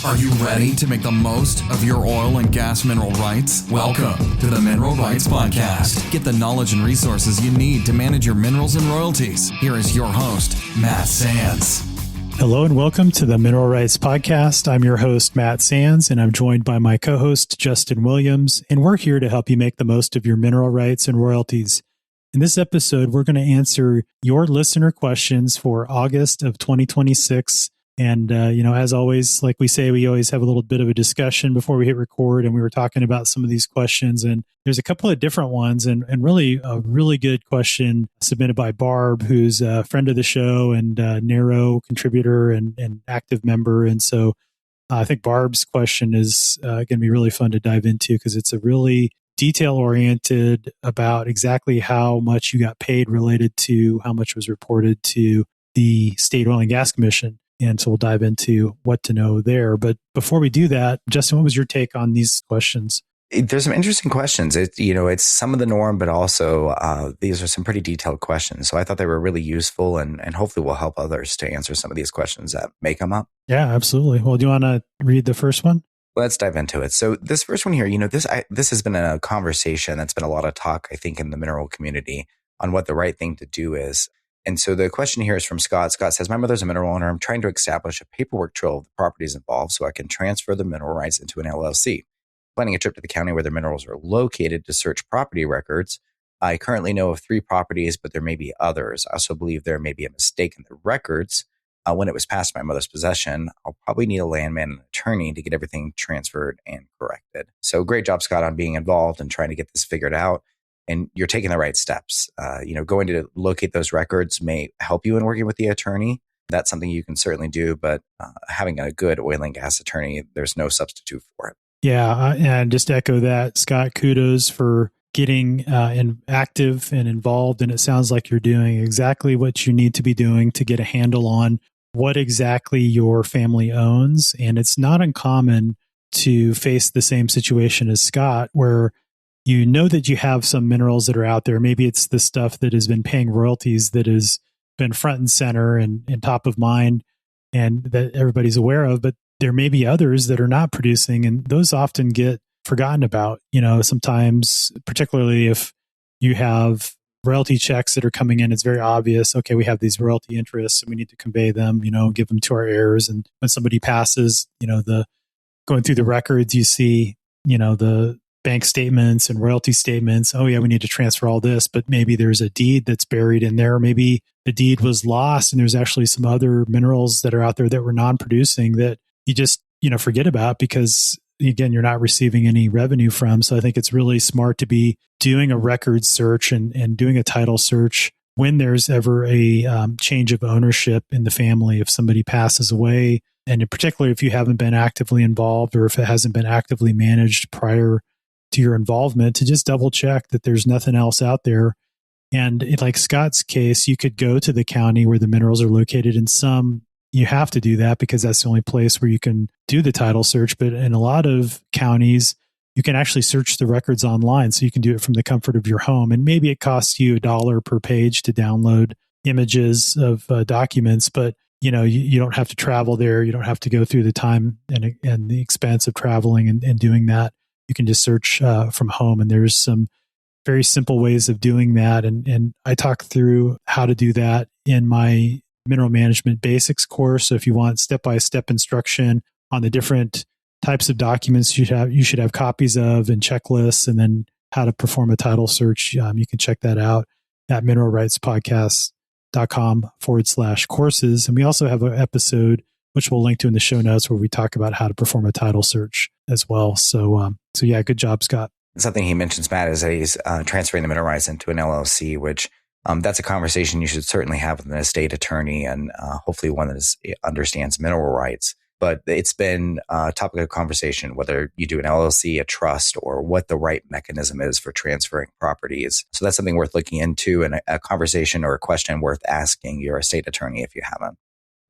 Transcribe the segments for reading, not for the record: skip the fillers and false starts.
Are you ready to make the most of your oil and gas mineral rights? Welcome to the Mineral Rights Podcast. Get the knowledge and resources you need to manage your minerals and royalties. Here is your host, Matt Sands. Hello and welcome to the Mineral Rights Podcast. I'm your host, Matt Sands, and I'm joined by my co-host, Justin Williams, and we're here to help you make the most of your mineral rights and royalties. In this episode, we're going to answer your listener questions for August of 2026. And, as always, like we say, we always have a little bit of a discussion before we hit record. And we were talking about some of these questions. And there's a couple of different ones and really a really good question submitted by Barb, who's a friend of the show and narrow contributor and active member. And so I think Barb's question is going to be really fun to dive into because it's a really detail-oriented about exactly how much you got paid related to how much was reported to the State Oil and Gas Commission. And so we'll dive into what to know there. But before we do that, Justin, what was your take on these questions? There's some interesting questions. It's some of the norm, but also these are some pretty detailed questions. So I thought they were really useful and hopefully will help others to answer some of these questions that may come up. Yeah, absolutely. Well, do you want to read the first one? Let's dive into it. So this first one here, this has been a conversation that's been a lot of talk, I think, in the mineral community on what the right thing to do is. And so the question here is from Scott. Scott says, my mother's a mineral owner. I'm trying to establish a paperwork trail of the properties involved so I can transfer the mineral rights into an LLC. Planning a trip to the county where the minerals are located to search property records. I currently know of 3 properties, but there may be others. I also believe there may be a mistake in the records. When it was passed my mother's possession, I'll probably need a landman and attorney to get everything transferred and corrected. So great job, Scott, on being involved and trying to get this figured out. And you're taking the right steps. Going to locate those records may help you in working with the attorney. That's something you can certainly do, but having a good oil and gas attorney, there's no substitute for it. Yeah, and just echo that, Scott, kudos for getting active and involved. And it sounds like you're doing exactly what you need to be doing to get a handle on what exactly your family owns. And it's not uncommon to face the same situation as Scott, where you know that you have some minerals that are out there. Maybe it's the stuff that has been paying royalties that has been front and center and top of mind and that everybody's aware of, but there may be others that are not producing, and those often get forgotten about. Sometimes, particularly if you have royalty checks that are coming in, it's very obvious, okay, we have these royalty interests and we need to convey them, give them to our heirs. And when somebody passes, going through the records, you see, the bank statements and royalty statements. Oh yeah, we need to transfer all this, but maybe there's a deed that's buried in there. Maybe the deed was lost and there's actually some other minerals that are out there that were non-producing that you just, forget about because again, you're not receiving any revenue from. So I think it's really smart to be doing a record search and doing a title search when there's ever a change of ownership in the family. If somebody passes away, and in particular, if you haven't been actively involved or if it hasn't been actively managed prior to your involvement, to just double check that there's nothing else out there. And like Scott's case, you could go to the county where the minerals are located. In some, you have to do that because that's the only place where you can do the title search. But in a lot of counties, you can actually search the records online. So you can do it from the comfort of your home. And maybe it costs you $1 per page to download images of documents, but you don't have to travel there. You don't have to go through the time and the expense of traveling and doing that. You can just search from home, and there's some very simple ways of doing that. And I talk through how to do that in my Mineral Management Basics course. So if you want step-by-step instruction on the different types of documents you should have copies of and checklists, and then how to perform a title search, you can check that out at mineralrightspodcast.com/courses. And we also have an episode, which we'll link to in the show notes, where we talk about how to perform a title search as well. So yeah, good job, Scott. Something he mentions, Matt, is that he's transferring the mineral rights into an LLC, which that's a conversation you should certainly have with an estate attorney and hopefully one that understands mineral rights. But it's been a topic of conversation, whether you do an LLC, a trust, or what the right mechanism is for transferring properties. So that's something worth looking into and a conversation or a question worth asking your estate attorney if you haven't.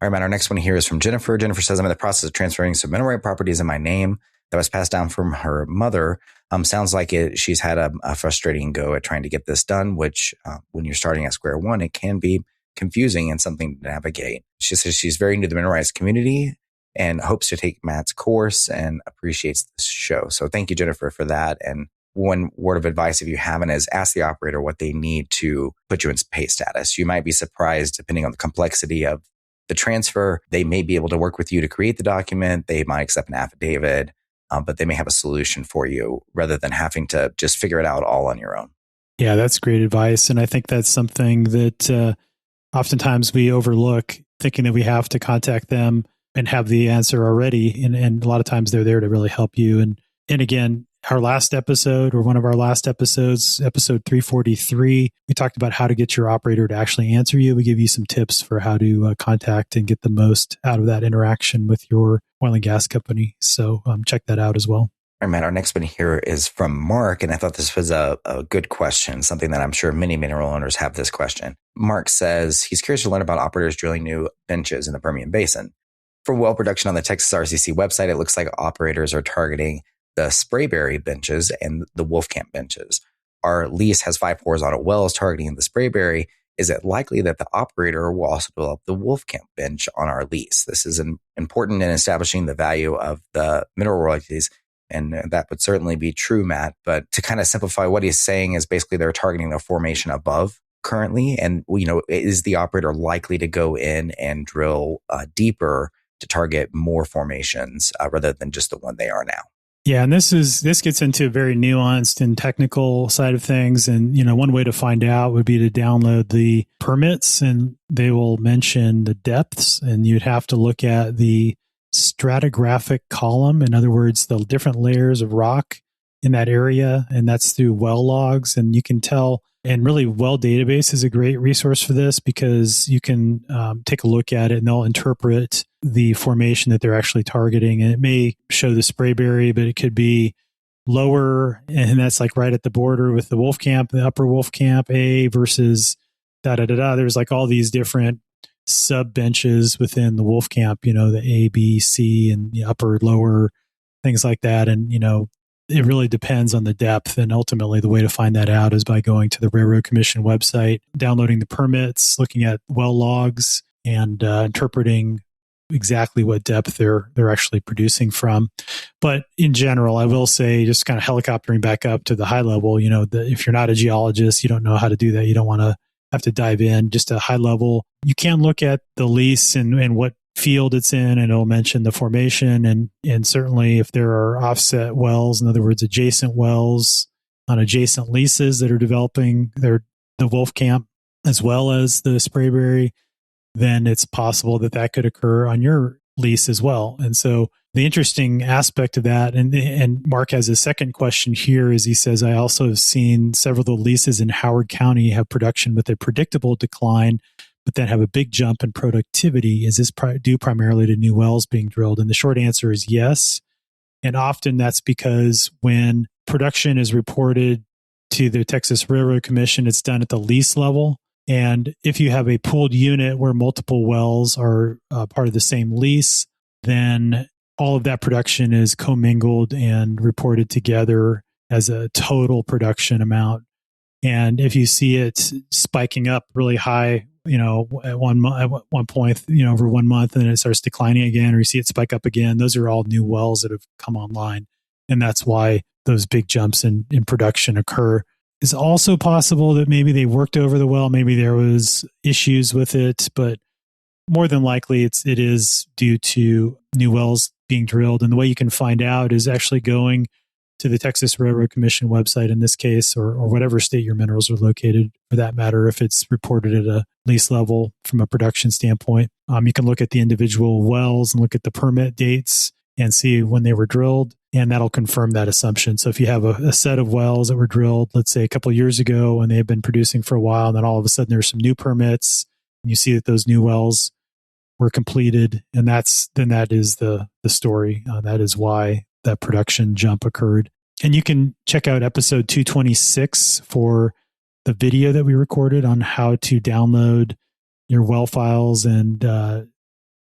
All right, Matt, our next one here is from Jennifer. Jennifer says, I'm in the process of transferring some mineral right properties in my name that was passed down from her mother. Sounds like she's had a frustrating go at trying to get this done, which when you're starting at square one, it can be confusing and something to navigate. She says she's very new to the mineral rights community and hopes to take Matt's course and appreciates the show. So thank you, Jennifer, for that. And one word of advice, if you haven't, is ask the operator what they need to put you in pay status. You might be surprised, depending on the complexity of the transfer. They may be able to work with you to create the document. They might accept an affidavit, but they may have a solution for you rather than having to just figure it out all on your own. Yeah, that's great advice. And I think that's something that oftentimes we overlook, thinking that we have to contact them and have the answer already. And a lot of times they're there to really help you. And again, our last episode, or one of our last episodes, episode 343, we talked about how to get your operator to actually answer you. We give you some tips for how to contact and get the most out of that interaction with your oil and gas company. So check that out as well. All right, Matt, our next one here is from Mark, and I thought this was a good question, something that I'm sure many mineral owners have this question. Mark says he's curious to learn about operators drilling new benches in the Permian Basin. For well production on the Texas RCC website, it looks like operators are targeting the Sprayberry benches and the Wolfcamp benches. Our lease has 5 horizontal wells targeting the Sprayberry. Is it likely that the operator will also develop the Wolfcamp bench on our lease? This is important in establishing the value of the mineral royalties, and that would certainly be true, Matt. But to kind of simplify, what he's saying is basically they're targeting the formation above currently, and is the operator likely to go in and drill deeper to target more formations rather than just the one they are now? Yeah, and this gets into a very nuanced and technical side of things. And, one way to find out would be to download the permits, and they will mention the depths, and you'd have to look at the stratigraphic column. In other words, the different layers of rock in that area, and that's through well logs. And you can tell, and really Well Database is a great resource for this, because you can take a look at it and they'll interpret the formation that they're actually targeting. And it may show the Sprayberry, but it could be lower, and that's like right at the border with the Wolfcamp, the upper Wolfcamp A versus da-da-da-da. There's like all these different sub benches within the Wolfcamp, the A, B, C, and the upper, lower, things like that. And, it really depends on the depth. And ultimately, the way to find that out is by going to the Railroad Commission website, downloading the permits, looking at well logs, and interpreting exactly what depth they're actually producing from. But in general, I will say, just kind of helicoptering back up to the high level, if you're not a geologist, you don't know how to do that. You don't want to have to dive in. Just a high level, you can look at the lease and what field it's in, and it'll mention the formation. And certainly if there are offset wells, in other words, adjacent wells on adjacent leases that are developing the Wolfcamp as well as the Sprayberry, then it's possible that could occur on your lease as well. And so the interesting aspect of that, and Mark has a second question here, is he says, I also have seen several of the leases in Howard County have production with a predictable decline, but then have a big jump in productivity. Is this due primarily to new wells being drilled? And the short answer is yes. And often that's because when production is reported to the Texas Railroad Commission, it's done at the lease level. And if you have a pooled unit where multiple wells are part of the same lease, then all of that production is commingled and reported together as a total production amount. And if you see it spiking up really high, at one point, over 1 month, and then it starts declining again, or you see it spike up again, those are all new wells that have come online. And that's why those big jumps in production occur. It's also possible that maybe they worked over the well, maybe there was issues with it, but more than likely it is due to new wells being drilled. And the way you can find out is actually going to the Texas Railroad Commission website in this case, or whatever state your minerals are located, for that matter, if it's reported at a lease level from a production standpoint. You can look at the individual wells and look at the permit dates and see when they were drilled, and that'll confirm that assumption. So if you have a set of wells that were drilled, let's say a couple of years ago, and they've been producing for a while, and then all of a sudden there's some new permits, and you see that those new wells were completed, and that is the story. That is why that production jump occurred. And you can check out episode 226 for the video that we recorded on how to download your well files and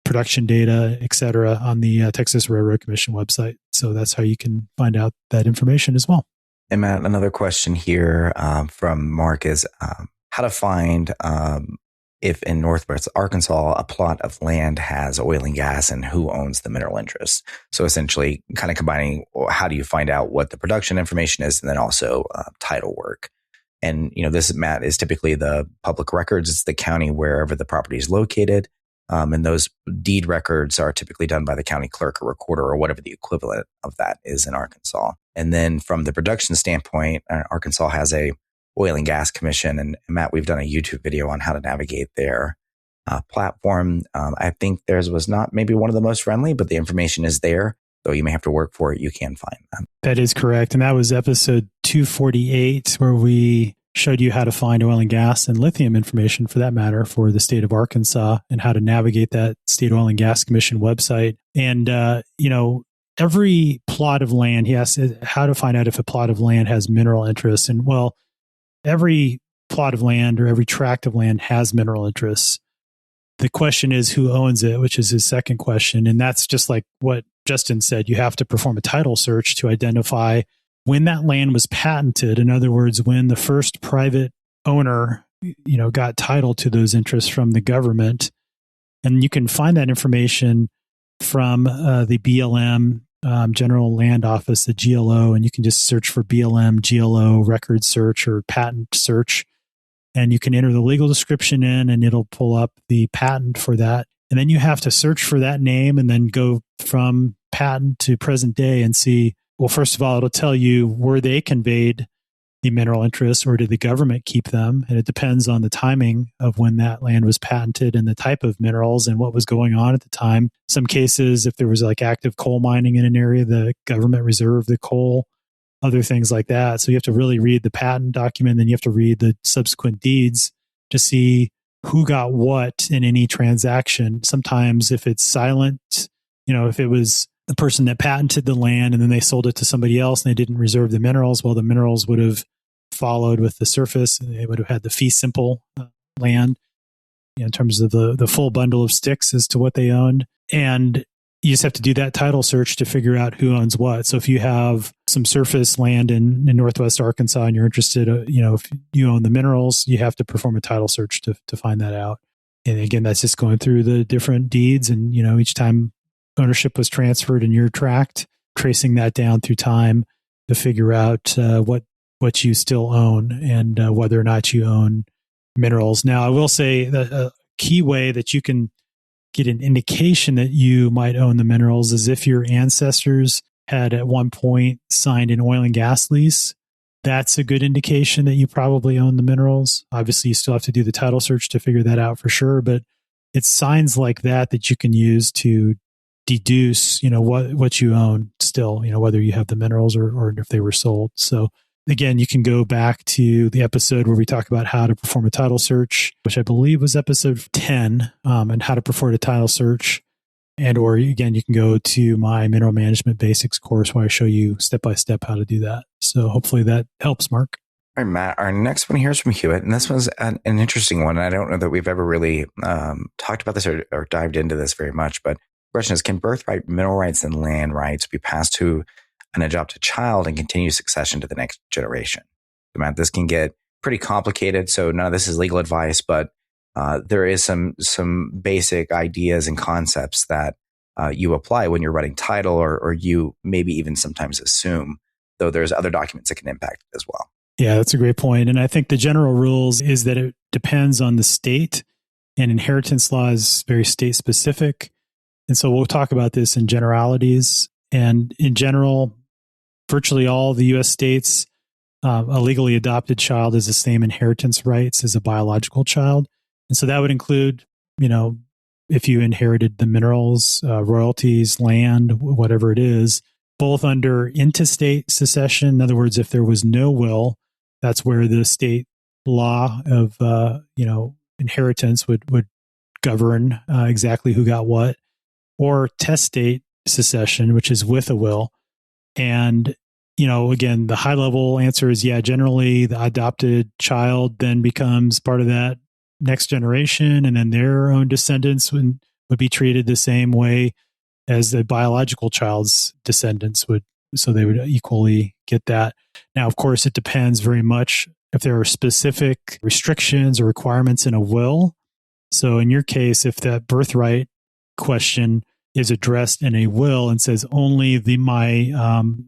production data, et cetera, on the Texas Railroad Commission website. So that's how you can find out that information as well. And Matt, another question here from Mark is how to find if in Northwest Arkansas, a plot of land has oil and gas and who owns the mineral interest. So essentially kind of combining how do you find out what the production information is and then also title work. And, this, Matt, is typically the public records. It's the county wherever the property is located. And those deed records are typically done by the county clerk or recorder or whatever the equivalent of that is in Arkansas. And then from the production standpoint, Arkansas has a oil and gas commission. And Matt, we've done a YouTube video on how to navigate their platform. I think theirs was not maybe one of the most friendly, but the information is there. Though you may have to work for it, you can find that. That is correct. And that was episode 248, where we showed you how to find oil and gas and lithium information, for that matter, for the state of Arkansas and how to navigate that State Oil and Gas Commission website. And, every plot of land, he asks how to find out if a plot of land has mineral interest. And well, every plot of land or every tract of land has mineral interests. The question is who owns it, which is his second question. And that's just like what Justin said. You have to perform a title search to identify when that land was patented. In other words, when the first private owner, got title to those interests from the government. And you can find that information from the BLM General Land Office, the GLO, and you can just search for BLM, GLO, record search, or patent search. And you can enter the legal description in, and it'll pull up the patent for that. And then you have to search for that name and then go from patent to present day and see, well, first of all, it'll tell you were they conveyed the mineral interests or did the government keep them? And it depends on the timing of when that land was patented and the type of minerals and what was going on at the time. Some cases, if there was like active coal mining in an area, the government reserved the coal, other things like that. So you have to really read the patent document, then you have to read the subsequent deeds to see who got what in any transaction. Sometimes if it's silent, if it was the person that patented the land and then they sold it to somebody else and they didn't reserve the minerals, well, the minerals would have followed with the surface and they would have had the fee simple land in terms of the full bundle of sticks as to what they owned. And you just have to do that title search to figure out who owns what. So if you have some surface land in Northwest Arkansas and you're interested, if you own the minerals, you have to perform a title search to find that out. And again, that's just going through the different deeds. And, each time ownership was transferred in your tract, tracing that down through time to figure out what you still own and whether or not you own minerals. Now, I will say that a key way that you can get an indication that you might own the minerals is if your ancestors had at one point signed an oil and gas lease. That's a good indication that you probably own the minerals. Obviously, you still have to do the title search to figure that out for sure, but it's signs like that you can use to deduce, what you own still, whether you have the minerals or if they were sold. So again, you can go back to the episode where we talk about how to perform a title search, which I believe was episode 10, and how to perform a title search. Or again, you can go to my Mineral Management Basics course where I show you step-by-step how to do that. So hopefully that helps, Mark. All right, Matt, our next one here is from Hewitt, and this was an interesting one. I don't know that we've ever really talked about this or dived into this very much, but the question is, can birthright mineral rights and land rights be passed to an adopted child and continue succession to the next generation? So, Matt, this can get pretty complicated, so none of this is legal advice, but there is some basic ideas and concepts that you apply when you're writing title or you maybe even sometimes assume, though there's other documents that can impact it as well. Yeah, that's a great point. And I think the general rules is that it depends on the state, and inheritance law is very state specific. And so we'll talk about this in generalities. And in general, virtually all the U.S. states, a legally adopted child has the same inheritance rights as a biological child. And so that would include, if you inherited the minerals, royalties, land, whatever it is, both under intestate succession. In other words, if there was no will, that's where the state law of, inheritance would govern exactly who got what, or testate succession, which is with a will. And, again, the high level answer is, generally the adopted child then becomes part of that next generation, and then their own descendants would be treated the same way as the biological child's descendants would. So they would equally get that. Now, of course, it depends very much if there are specific restrictions or requirements in a will. So in your case, if that birthright question is addressed in a will and says only my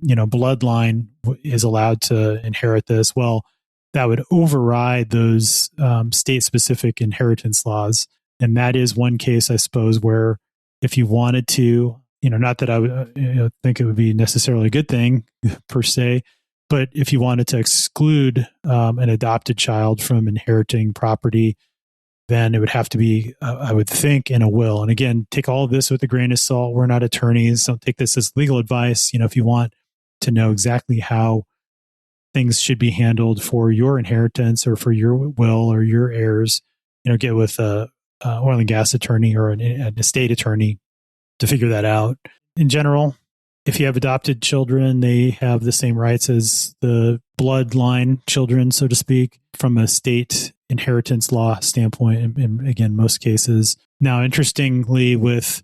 bloodline is allowed to inherit this, well, that would override those state-specific inheritance laws. And that is one case, I suppose, where if you wanted to, not that I would think it would be necessarily a good thing per se, but if you wanted to exclude an adopted child from inheriting property, then it would have to be, I would think, in a will. And again, take all of this with a grain of salt. We're not attorneys. Don't take this as legal advice. If you want to know exactly how things should be handled for your inheritance or for your will or your heirs, get with a oil and gas attorney or an estate attorney to figure that out. In general, if you have adopted children, they have the same rights as the bloodline children, so to speak, from a state inheritance law standpoint, in again, most cases. Now, interestingly, with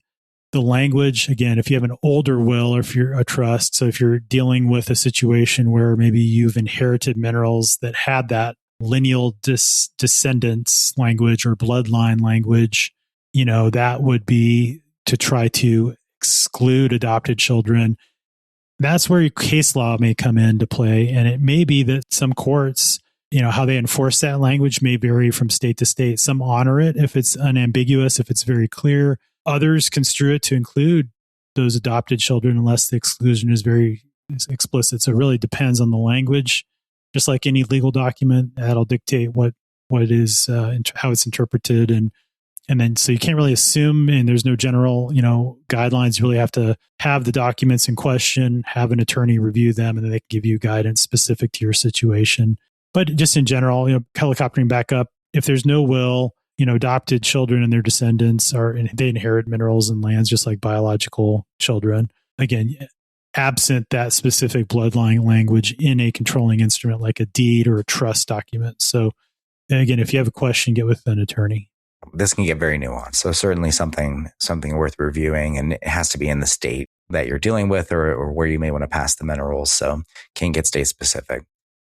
the language, again, if you have an older will or if you're a trust, so if you're dealing with a situation where maybe you've inherited minerals that had that lineal descendants language or bloodline language, that would be to try to exclude adopted children. That's where your case law may come into play. And it may be that some courts, how they enforce that language may vary from state to state. Some honor it if it's unambiguous, if it's very clear. Others construe it to include those adopted children unless the exclusion is very explicit. So it really depends on the language. Just like any legal document, that'll dictate what it is, how it's interpreted. And then, so you can't really assume, and there's no general, guidelines. You really have to have the documents in question, have an attorney review them, and then they can give you guidance specific to your situation. But just in general, helicoptering back up, if there's no will, adopted children and their descendants they inherit minerals and lands just like biological children. Again, absent that specific bloodline language in a controlling instrument like a deed or a trust document. So again, if you have a question, get with an attorney. This can get very nuanced. So certainly something worth reviewing, and it has to be in the state that you're dealing with or where you may want to pass the minerals. So can get state specific.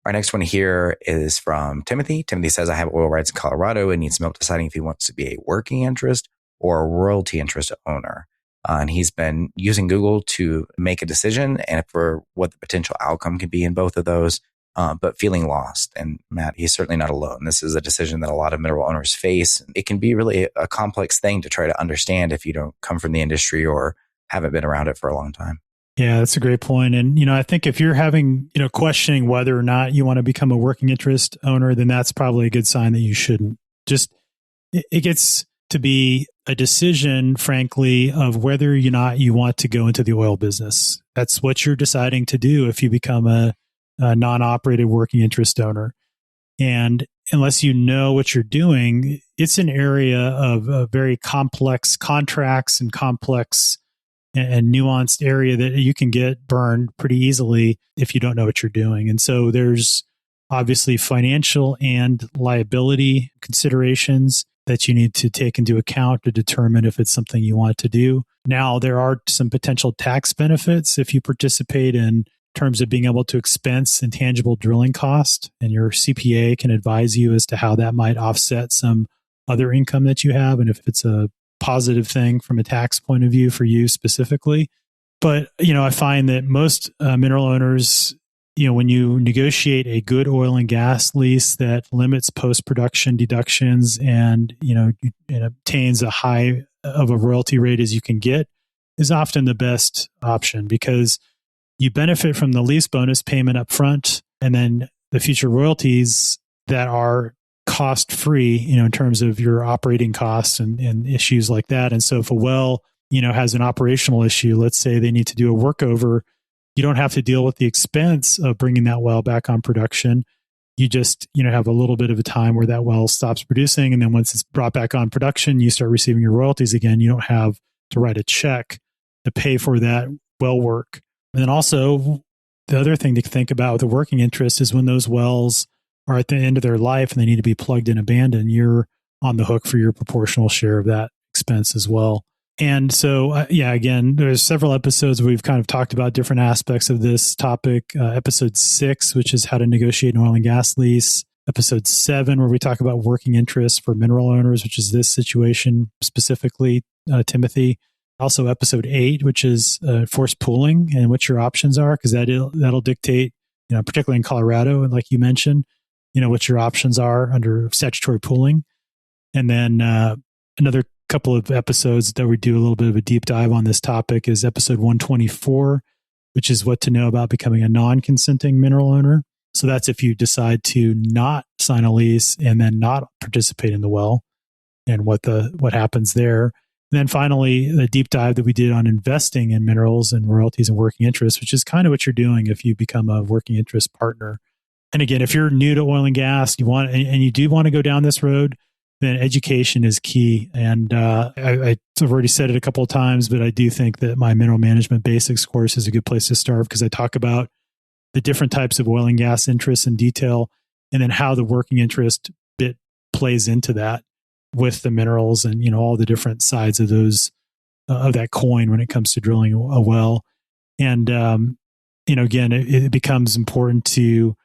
Our next one here is from Timothy. Timothy says, I have oil rights in Colorado and needs some help deciding if he wants to be a working interest or a royalty interest owner. And he's been using Google to make a decision and for what the potential outcome could be in both of those, but feeling lost. And Matt, he's certainly not alone. This is a decision that a lot of mineral owners face. It can be really a complex thing to try to understand if you don't come from the industry or haven't been around it for a long time. Yeah, that's a great point. And, I think if you're having, questioning whether or not you want to become a working interest owner, then that's probably a good sign that you shouldn't. Just, it gets to be a decision, frankly, of whether or not you want to go into the oil business. That's what you're deciding to do if you become a non-operated working interest owner. And unless you know what you're doing, it's an area of very complex contracts and complex and nuanced area that you can get burned pretty easily if you don't know what you're doing. And so there's obviously financial and liability considerations that you need to take into account to determine if it's something you want to do. Now, there are some potential tax benefits if you participate in terms of being able to expense intangible drilling cost, and your CPA can advise you as to how that might offset some other income that you have, and if it's a positive thing from a tax point of view for you specifically. But, I find that most mineral owners, when you negotiate a good oil and gas lease that limits post-production deductions and, it obtains a high of a royalty rate as you can get, is often the best option because you benefit from the lease bonus payment up front and then the future royalties that are cost-free, in terms of your operating costs and issues like that. And so if a well, has an operational issue, let's say they need to do a workover, you don't have to deal with the expense of bringing that well back on production. You just, have a little bit of a time where that well stops producing. And then once it's brought back on production, you start receiving your royalties again. You don't have to write a check to pay for that well work. And then also the other thing to think about with the working interest is when those wells are at the end of their life and they need to be plugged and abandoned, you're on the hook for your proportional share of that expense as well. And so, again, there's several episodes where we've kind of talked about different aspects of this topic. Episode 6, which is how to negotiate an oil and gas lease. episode 7, where we talk about working interest for mineral owners, which is this situation specifically, Timothy. Also episode 8, which is forced pooling and what your options are, because that'll dictate, particularly in Colorado, and like you mentioned, what your options are under statutory pooling. And then another couple of episodes that we do a little bit of a deep dive on this topic is episode 124, which is what to know about becoming a non-consenting mineral owner. So that's if you decide to not sign a lease and then not participate in the well, and what happens there. And then finally, the deep dive that we did on investing in minerals and royalties and working interest, which is kind of what you're doing if you become a working interest partner. And again, if you're new to oil and gas, you do want to go down this road, then education is key. And I've already said it a couple of times, but I do think that my mineral management basics course is a good place to start, because I talk about the different types of oil and gas interests in detail, and then how the working interest bit plays into that with the minerals and, all the different sides of those, of that coin when it comes to drilling a well. And, again, it becomes important to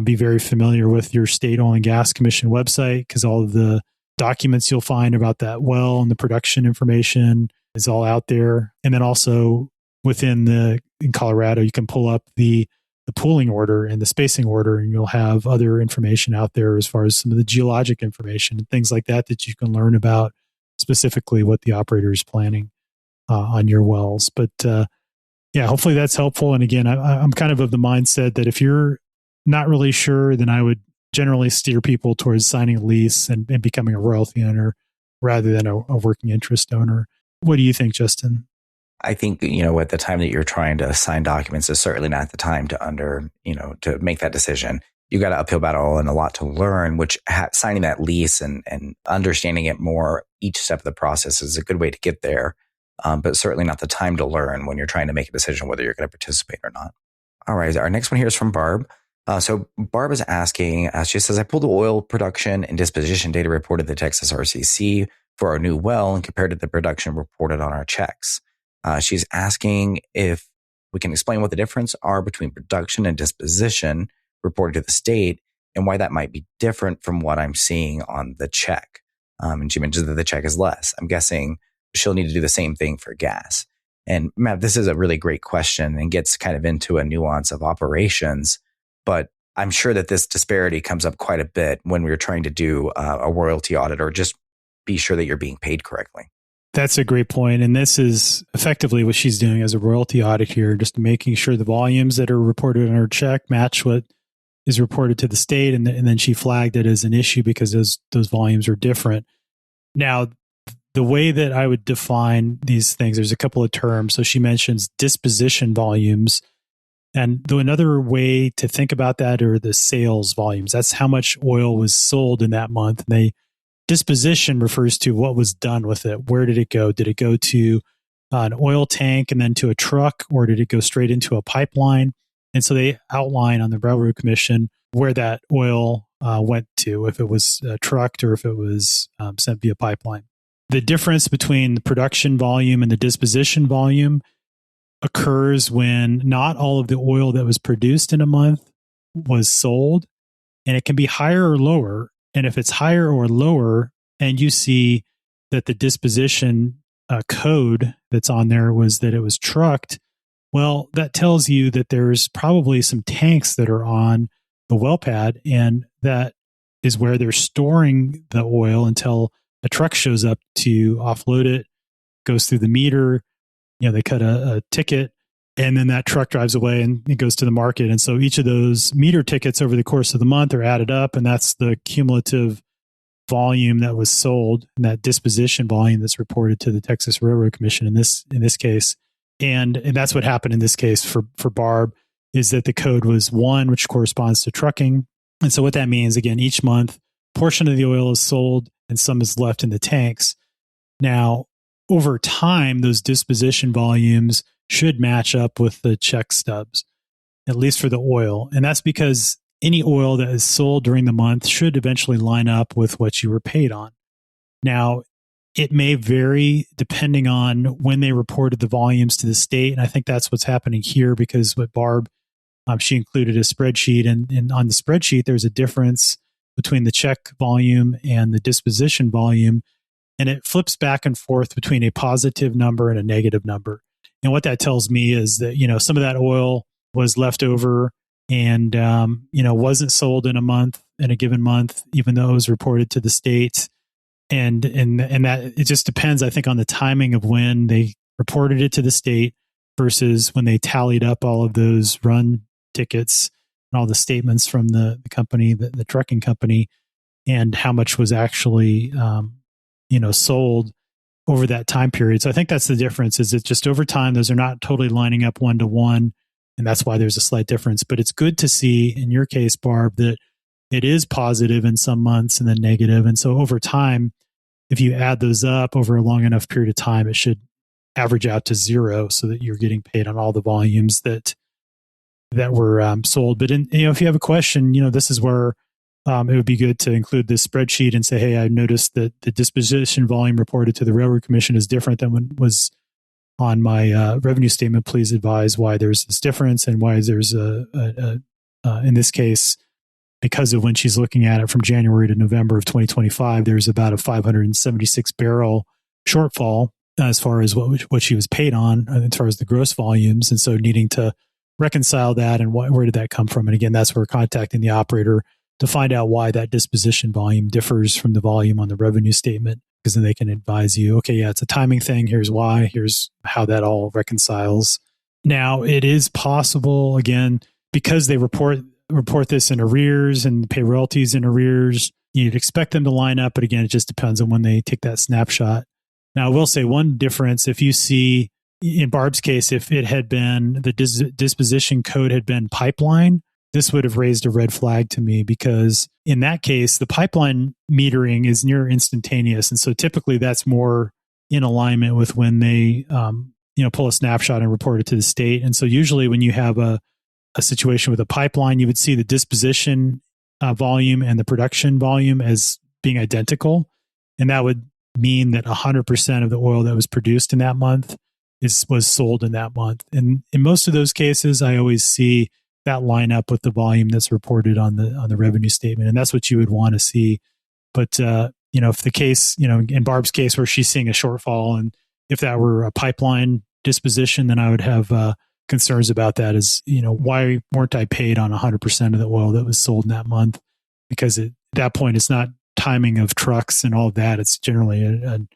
be very familiar with your state oil and gas commission website, because all of the documents you'll find about that well and the production information is all out there. And then also in Colorado, you can pull up the pooling order and the spacing order, and you'll have other information out there as far as some of the geologic information and things like that you can learn about specifically what the operator is planning on your wells. But hopefully that's helpful. And again, I'm kind of the mindset that if you're not really sure, then I would generally steer people towards signing a lease and becoming a royalty owner rather than a working interest owner. What do you think, Justin? I think, at the time that you're trying to sign documents is certainly not the time to make that decision. You got an uphill battle and a lot to learn, which signing that lease and understanding it more each step of the process is a good way to get there. But certainly not the time to learn when you're trying to make a decision whether you're going to participate or not. All right. Our next one here is from Barb. So Barb is asking, she says, I pulled the oil production and disposition data reported to the Texas RCC for our new well and compared to the production reported on our checks. She's asking if we can explain what the difference are between production and disposition reported to the state and why that might be different from what I'm seeing on the check. And she mentions that the check is less. I'm guessing she'll need to do the same thing for gas. And Matt, this is a really great question and gets kind of into a nuance of operations, but I'm sure that this disparity comes up quite a bit when we're trying to do a royalty audit or just be sure that you're being paid correctly. That's a great point. And this is effectively what she's doing as a royalty audit here, just making sure the volumes that are reported on her check match what is reported to the state. And then she flagged it as an issue because those volumes are different. Now, the way that I would define these things, there's a couple of terms. So she mentions disposition volumes. And another way to think about that are the sales volumes. That's how much oil was sold in that month. And disposition refers to what was done with it. Where did it go? Did it go to an oil tank and then to a truck, or did it go straight into a pipeline? And so they outline on the Railroad Commission where that oil went to, if it was trucked or if it was sent via pipeline. The difference between the production volume and the disposition volume occurs when not all of the oil that was produced in a month was sold, and it can be higher or lower. And if it's higher or lower, and you see that the disposition code that's on there was that it was trucked, well, that tells you that there's probably some tanks that are on the well pad, and that is where they're storing the oil until a truck shows up to offload it, goes through the meter, they cut a ticket, and then that truck drives away and it goes to the market. And so each of those meter tickets over the course of the month are added up, and that's the cumulative volume that was sold, and that disposition volume that's reported to the Texas Railroad Commission in this case. And that's what happened in this case for Barb, is that the code was 1, which corresponds to trucking. And so what that means, again, each month, portion of the oil is sold and some is left in the tanks. Now, over time, those disposition volumes should match up with the check stubs, at least for the oil. And that's because any oil that is sold during the month should eventually line up with what you were paid on. Now, it may vary depending on when they reported the volumes to the state. And I think that's what's happening here, because what Barb, she included a spreadsheet, and on the spreadsheet, there's a difference between the check volume and the disposition volume, and it flips back and forth between a positive number and a negative number. And what that tells me is that, some of that oil was left over and, wasn't sold in a given month, even though it was reported to the state. And that it just depends, I think, on the timing of when they reported it to the state versus when they tallied up all of those run tickets and all the statements from the company, the trucking company, and how much was actually, sold over that time period. So I think that's the difference, is it just over time, those are not totally lining up 1-to-1. And that's why there's a slight difference. But it's good to see in your case, Barb, that it is positive in some months and then negative. And so over time, if you add those up over a long enough period of time, it should average out to zero so that you're getting paid on all the volumes that were sold. But if you have a question, this is where it would be good to include this spreadsheet and say, hey, I noticed that the disposition volume reported to the Railroad Commission is different than what was on my revenue statement. Please advise why there's this difference and why there's in this case, because of when she's looking at it from January to November of 2025, there's about a 576 barrel shortfall as far as what she was paid on, as far as the gross volumes. And so needing to reconcile that and where did that come from? And again, that's where we're contacting the operator to find out why that disposition volume differs from the volume on the revenue statement, because then they can advise you, okay, yeah, it's a timing thing. Here's why. Here's how that all reconciles. Now, it is possible, again, because they report this in arrears and pay royalties in arrears, you'd expect them to line up. But again, it just depends on when they take that snapshot. Now, I will say one difference. If you see, in Barb's case, if it had been the disposition code had been pipeline, this would have raised a red flag to me, because in that case, the pipeline metering is near instantaneous. And so typically that's more in alignment with when they pull a snapshot and report it to the state. And so usually when you have a situation with a pipeline, you would see the disposition volume and the production volume as being identical. And that would mean that 100% of the oil that was produced in that month was sold in that month. And in most of those cases, I always see that line up with the volume that's reported on the revenue statement. And that's what you would want to see. But, if the case, in Barb's case where she's seeing a shortfall, and if that were a pipeline disposition, then I would have concerns about that. Is, why weren't I paid on 100% of the oil that was sold in that month? Because at that point, it's not timing of trucks and all of that. It's generally an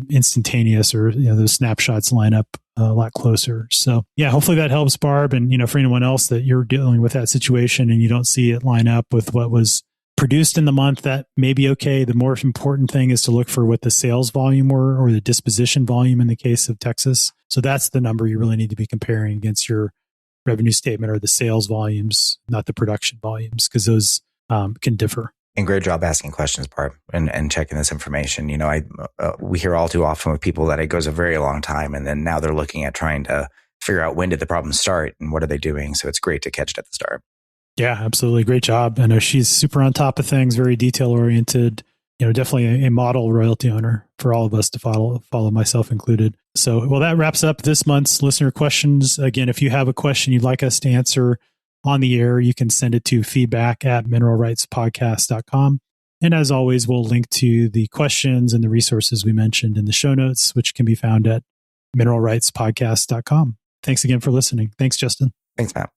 instantaneous, or, those snapshots line up a lot closer. So yeah, hopefully that helps, Barb. And, for anyone else that you're dealing with that situation and you don't see it line up with what was produced in the month, that may be okay. The more important thing is to look for what the sales volume were, or the disposition volume in the case of Texas. So that's the number you really need to be comparing against your revenue statement, or the sales volumes, not the production volumes, because those can differ. And great job asking questions, Barb, and checking this information. We hear all too often with people that it goes a very long time, and then now they're looking at trying to figure out when did the problem start and what are they doing. So it's great to catch it at the start. Yeah, absolutely. Great job. I know she's super on top of things, very detail oriented, definitely a model royalty owner for all of us to follow, myself included. So, well, that wraps up this month's listener questions. Again, if you have a question you'd like us to answer on the air, you can send it to feedback@mineralrightspodcast.com. And as always, we'll link to the questions and the resources we mentioned in the show notes, which can be found at mineralrightspodcast.com. Thanks again for listening. Thanks, Justin. Thanks, Matt.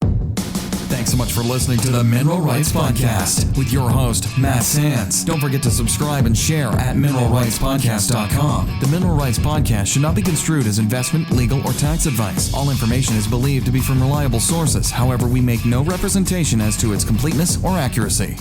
Thanks so much for listening to the Mineral Rights Podcast with your host, Matt Sands. Don't forget to subscribe and share at mineralrightspodcast.com. The Mineral Rights Podcast should not be construed as investment, legal, or tax advice. All information is believed to be from reliable sources. However, we make no representation as to its completeness or accuracy.